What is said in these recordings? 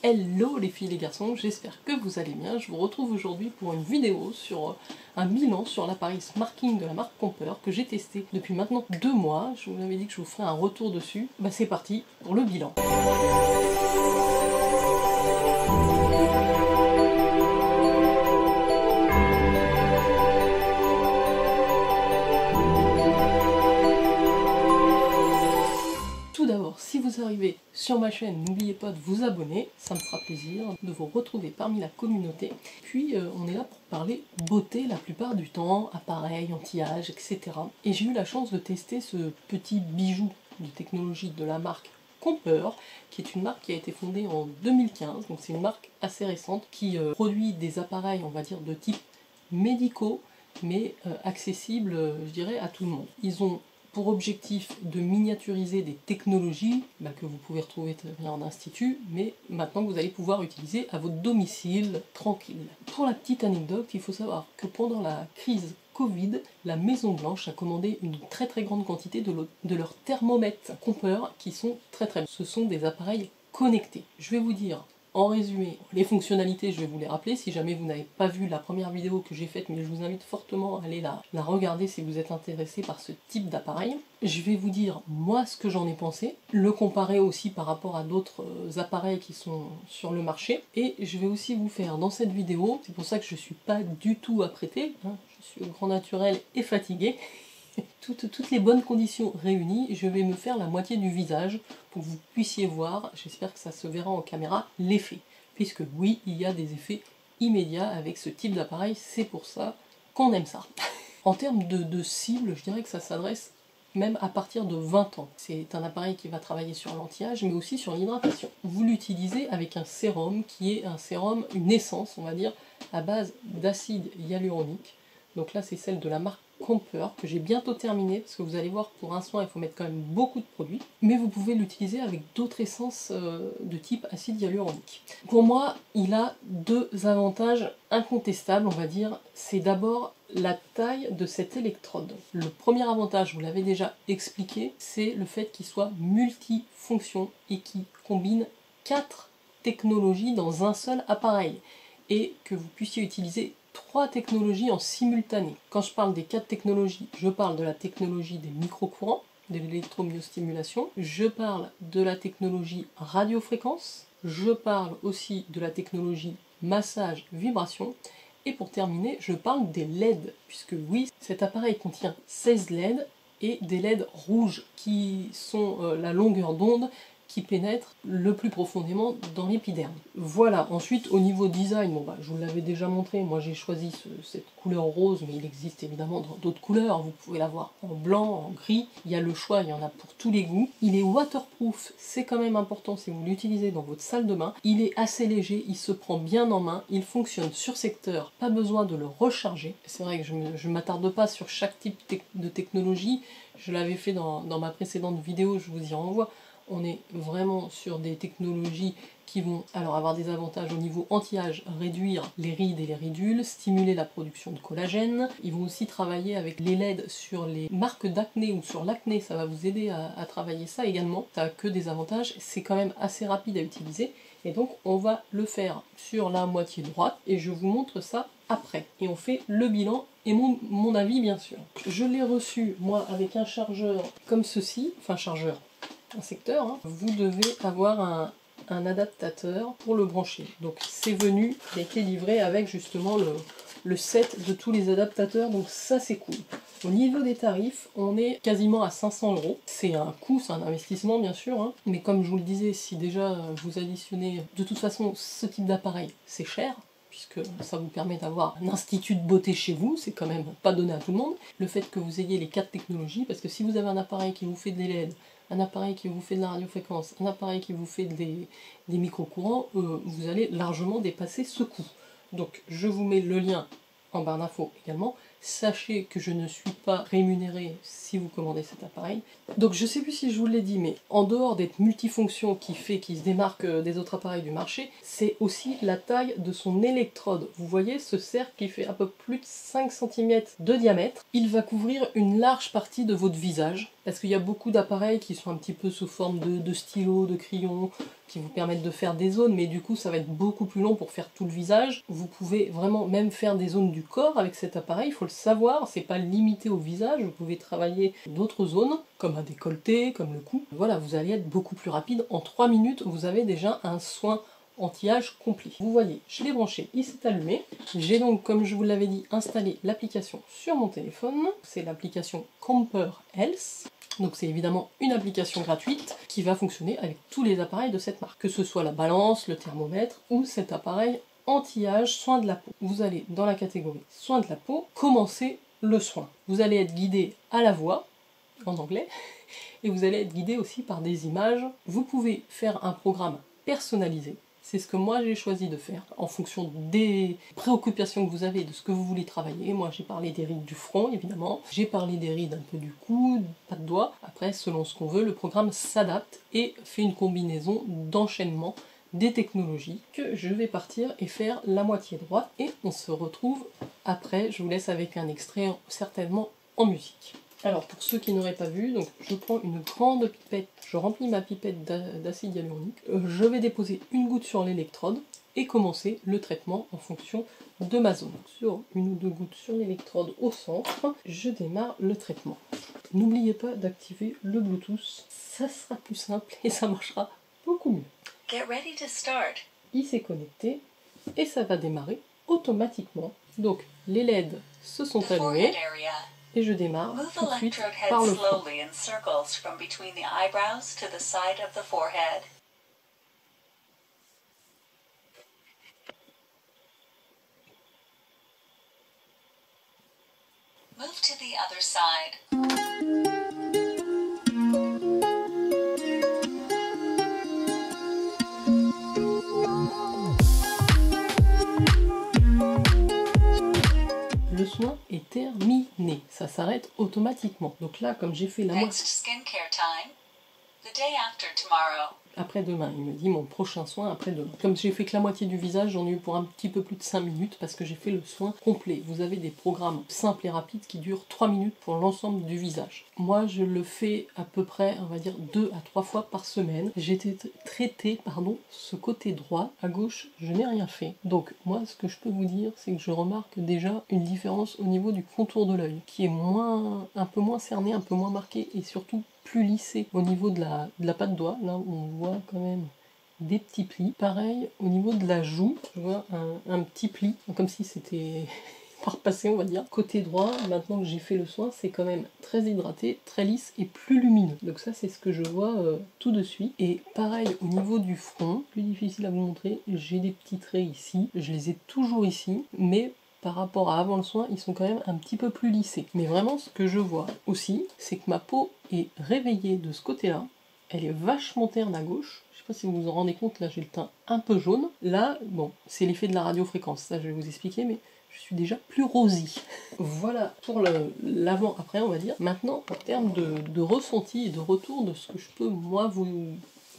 Hello les filles et les garçons, j'espère que vous allez bien. Je vous retrouve aujourd'hui pour une vidéo sur un bilan sur l'appareil Smartking de la marque Comper que j'ai testé depuis maintenant 2 mois. Je vous avais dit que je vous ferai un retour dessus. Bah c'est parti pour le bilan. Tout d'abord, si vous arrivez sur ma chaîne, n'oubliez pas de vous abonner, ça me fera plaisir de vous retrouver parmi la communauté. Puis on est là pour parler beauté la plupart du temps, appareil, anti-âge, etc. Et j'ai eu la chance de tester ce petit bijou de technologie de la marque Comper, qui est une marque qui a été fondée en 2015, donc c'est une marque assez récente qui produit des appareils, on va dire, de type médicaux, mais accessibles, je dirais, à tout le monde. Ils ont pour objectif de miniaturiser des technologies que vous pouvez retrouver très bien en institut, mais maintenant que vous allez pouvoir utiliser à votre domicile tranquille. Pour la petite anecdote, il faut savoir que pendant la crise Covid, la Maison Blanche a commandé une très grande quantité de leurs thermomètres Comper qui sont très bons. Ce sont des appareils connectés. Je vais vous dire en résumé, les fonctionnalités, je vais vous les rappeler si jamais vous n'avez pas vu la première vidéo que j'ai faite, mais je vous invite fortement à aller la regarder si vous êtes intéressé par ce type d'appareil. Je vais vous dire, moi, ce que j'en ai pensé, le comparer aussi par rapport à d'autres appareils qui sont sur le marché, et je vais aussi vous faire dans cette vidéo, c'est pour ça que je ne suis pas du tout apprêtée, hein, je suis au grand naturel et fatiguée, toutes les bonnes conditions réunies, je vais me faire la moitié du visage pour que vous puissiez voir, j'espère que ça se verra en caméra, l'effet. Puisque oui, il y a des effets immédiats avec ce type d'appareil, c'est pour ça qu'on aime ça. En termes de cible, je dirais que ça s'adresse même à partir de 20 ans. C'est un appareil qui va travailler sur l'anti-âge, mais aussi sur l'hydratation. Vous l'utilisez avec un sérum qui est un sérum, une essence, on va dire, à base d'acide hyaluronique. Donc là, c'est celle de la marque Comper, que j'ai bientôt terminé, parce que vous allez voir, pour un soin, il faut mettre quand même beaucoup de produits. Mais vous pouvez l'utiliser avec d'autres essences de type acide hyaluronique. Pour moi, il a 2 avantages incontestables, on va dire. C'est d'abord la taille de cette électrode. Le premier avantage, vous l'avez déjà expliqué, c'est le fait qu'il soit multifonction et qu'il combine 4 technologies dans un seul appareil. Et que vous puissiez utiliser 3 technologies en simultané. Quand je parle des 4 technologies, je parle de la technologie des microcourants, de l'électromyostimulation, je parle de la technologie radiofréquence, je parle aussi de la technologie massage vibration, et pour terminer, je parle des LED, puisque oui, cet appareil contient 16 LED et des LED rouges qui sont la longueur d'onde qui pénètre le plus profondément dans l'épiderme. Voilà, ensuite au niveau design, bon je vous l'avais déjà montré, moi j'ai choisi cette couleur rose, mais il existe évidemment d'autres couleurs, vous pouvez l'avoir en blanc, en gris, il y a le choix, il y en a pour tous les goûts. Il est waterproof, c'est quand même important si vous l'utilisez dans votre salle de bain, il est assez léger, il se prend bien en main, il fonctionne sur secteur, pas besoin de le recharger. C'est vrai que je ne m'attarde pas sur chaque type de technologie, je l'avais fait dans ma précédente vidéo, je vous y renvoie. On est vraiment sur des technologies qui vont alors avoir des avantages au niveau anti-âge, réduire les rides et les ridules, stimuler la production de collagène. Ils vont aussi travailler avec les LED sur les marques d'acné ou sur l'acné, ça va vous aider à travailler ça également. Ça n'a que des avantages, c'est quand même assez rapide à utiliser. Et donc on va le faire sur la moitié droite et je vous montre ça après. Et on fait le bilan et mon avis bien sûr. Je l'ai reçu moi avec un chargeur comme ceci, enfin chargeur, un secteur, hein. Vous devez avoir un adaptateur pour le brancher. Donc c'est venu, il a été livré avec justement le set de tous les adaptateurs, donc ça c'est cool. Au niveau des tarifs, on est quasiment à 500 €. C'est un coût, c'est un investissement bien sûr, hein. Mais comme je vous le disais, si déjà vous additionnez, de toute façon ce type d'appareil c'est cher, puisque ça vous permet d'avoir un institut de beauté chez vous, c'est quand même pas donné à tout le monde. Le fait que vous ayez les 4 technologies, parce que si vous avez un appareil qui vous fait des LED, un appareil qui vous fait de la radiofréquence, un appareil qui vous fait des micro-courants, vous allez largement dépasser ce coût. Donc je vous mets le lien en barre d'infos également. Sachez que je ne suis pas rémunérée si vous commandez cet appareil. Donc je sais plus si je vous l'ai dit, mais en dehors d'être multifonction qui se démarque des autres appareils du marché, c'est aussi la taille de son électrode. Vous voyez ce cercle qui fait un peu plus de 5 cm de diamètre. Il va couvrir une large partie de votre visage. parce qu'il y a beaucoup d'appareils qui sont un petit peu sous forme de stylos, de crayons, qui vous permettent de faire des zones, mais du coup ça va être beaucoup plus long pour faire tout le visage. Vous pouvez vraiment même faire des zones du corps avec cet appareil, il faut le savoir, c'est pas limité au visage, vous pouvez travailler d'autres zones, comme un décolleté, comme le cou. Voilà, vous allez être beaucoup plus rapide, en 3 minutes vous avez déjà un soin anti-âge complet. Vous voyez, je l'ai branché, il s'est allumé. J'ai donc, comme je vous l'avais dit, installé l'application sur mon téléphone. C'est l'application Camper Health. Donc c'est évidemment une application gratuite qui va fonctionner avec tous les appareils de cette marque. Que ce soit la balance, le thermomètre ou cet appareil anti-âge soin de la peau. Vous allez dans la catégorie soin de la peau, commencer le soin. Vous allez être guidé à la voix, en anglais, et vous allez être guidé aussi par des images. Vous pouvez faire un programme personnalisé. C'est ce que moi j'ai choisi de faire, en fonction des préoccupations que vous avez, de ce que vous voulez travailler. Moi j'ai parlé des rides du front, évidemment. J'ai parlé des rides un peu du cou, pas de doigts. Après, selon ce qu'on veut, le programme s'adapte et fait une combinaison d'enchaînement des technologies que je vais partir et faire la moitié droite. Et on se retrouve après, je vous laisse avec un extrait certainement en musique. Alors pour ceux qui n'auraient pas vu, donc je prends une grande pipette, je remplis ma pipette d'acide hyaluronique, je vais déposer une goutte sur l'électrode et commencer le traitement en fonction de ma zone. Sur une ou deux gouttes sur l'électrode au centre, je démarre le traitement. N'oubliez pas d'activer le Bluetooth, ça sera plus simple et ça marchera beaucoup mieux. Get ready to start. Il s'est connecté et ça va démarrer automatiquement. Donc les LED se sont The allumés. forehead area. Et je démarre Move tout de suite electrode par head le front. slowly in circles from between the eyebrows to the side of the forehead. Move to the other side. Le soin est terminé, ça s'arrête automatiquement. Donc là, comme j'ai fait la moitié, Next skincare time. The day after tomorrow. après-demain, il me dit mon prochain soin après-demain. Comme j'ai fait que la moitié du visage, j'en ai eu pour un petit peu plus de 5 minutes parce que j'ai fait le soin complet. Vous avez des programmes simples et rapides qui durent 3 minutes pour l'ensemble du visage. Moi, je le fais à peu près, on va dire, 2 à 3 fois par semaine. J'ai traité, ce côté droit. À gauche, je n'ai rien fait. Donc, moi, ce que je peux vous dire, c'est que je remarque déjà une différence au niveau du contour de l'œil, qui est un peu moins cerné, un peu moins marqué et surtout plus lissé au niveau de la patte de doigt. Là, on voit quand même des petits plis. Pareil, au niveau de la joue, je vois un petit pli, comme si c'était par passé, on va dire. Côté droit, maintenant que j'ai fait le soin, c'est quand même très hydraté, très lisse et plus lumineux. Donc ça, c'est ce que je vois tout de suite. Et pareil, au niveau du front, plus difficile à vous montrer, j'ai des petits traits ici. Je les ai toujours ici, mais par rapport à avant le soin, ils sont quand même un petit peu plus lissés. Mais vraiment, ce que je vois aussi, c'est que ma peau est réveillée de ce côté-là. Elle est vachement terne à gauche. Je sais pas si vous vous en rendez compte, là j'ai le teint un peu jaune. Là, bon, c'est l'effet de la radiofréquence, ça je vais vous expliquer, mais je suis déjà plus rosy. Voilà pour l'avant-après, on va dire. Maintenant, en termes de ressenti et de retour de ce que je peux, moi, vous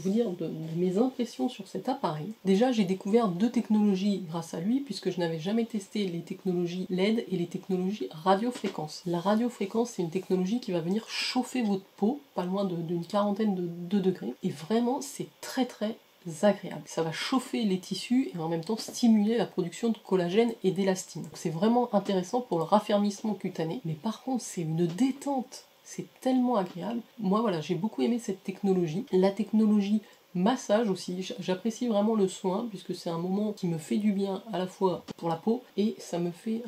dire de mes impressions sur cet appareil. Déjà, j'ai découvert 2 technologies grâce à lui, puisque je n'avais jamais testé les technologies LED et les technologies radiofréquence. La radiofréquence, c'est une technologie qui va venir chauffer votre peau, pas loin d'une quarantaine de degrés, et vraiment, c'est très très agréable. Ça va chauffer les tissus et en même temps stimuler la production de collagène et d'élastine. C'est vraiment intéressant pour le raffermissement cutané, mais par contre, c'est une détente. C'est tellement agréable. Moi, voilà, j'ai beaucoup aimé cette technologie. La technologie massage aussi, j'apprécie vraiment le soin puisque c'est un moment qui me fait du bien à la fois pour la peau et ça me fait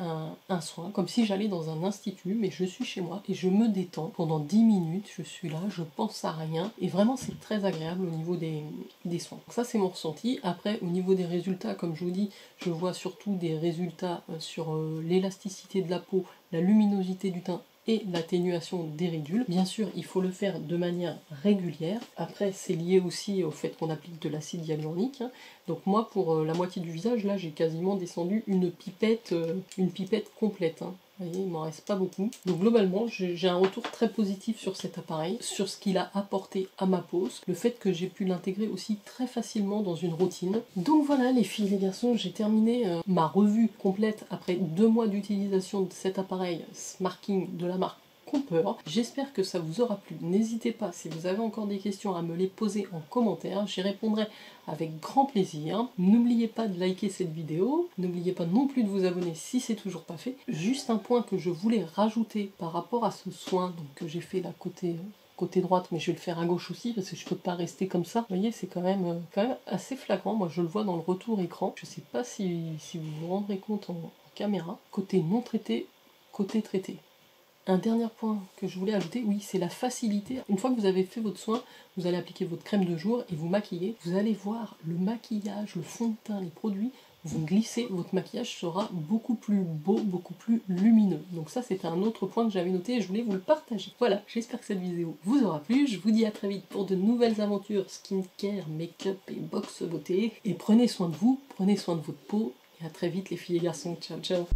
un soin, comme si j'allais dans un institut, mais je suis chez moi et je me détends pendant 10 minutes, je suis là, je pense à rien et vraiment c'est très agréable au niveau des soins. Donc ça c'est mon ressenti. Après au niveau des résultats, comme je vous dis, je vois surtout des résultats sur l'élasticité de la peau, la luminosité du teint et l'atténuation des ridules. Bien sûr, il faut le faire de manière régulière. Après, c'est lié aussi au fait qu'on applique de l'acide hyaluronique. Donc moi, pour la moitié du visage, là, j'ai quasiment descendu une pipette complète. Vous voyez, il m'en reste pas beaucoup. Donc globalement, j'ai un retour très positif sur cet appareil, sur ce qu'il a apporté à ma peau, le fait que j'ai pu l'intégrer aussi très facilement dans une routine. Donc voilà les filles et les garçons, j'ai terminé ma revue complète après 2 mois d'utilisation de cet appareil Smarking de la marque peur. J'espère que ça vous aura plu. N'hésitez pas, si vous avez encore des questions, à me les poser en commentaire. J'y répondrai avec grand plaisir. N'oubliez pas de liker cette vidéo. N'oubliez pas non plus de vous abonner si c'est toujours pas fait. Juste un point que je voulais rajouter par rapport à ce soin donc, que j'ai fait là côté droite, mais je vais le faire à gauche aussi parce que je peux pas rester comme ça. Vous voyez, c'est quand même assez flagrant. Moi, je le vois dans le retour écran. Je sais pas si vous vous rendrez compte en caméra. Côté non traité, côté traité. Un dernier point que je voulais ajouter, oui, c'est la facilité. Une fois que vous avez fait votre soin, vous allez appliquer votre crème de jour et vous maquiller. Vous allez voir le maquillage, le fond de teint, les produits, vous glissez, votre maquillage sera beaucoup plus beau, beaucoup plus lumineux. Donc ça, c'était un autre point que j'avais noté et je voulais vous le partager. Voilà, j'espère que cette vidéo vous aura plu. Je vous dis à très vite pour de nouvelles aventures skincare, make-up et box beauté. Et prenez soin de vous, prenez soin de votre peau. Et à très vite les filles et garçons. Ciao, ciao.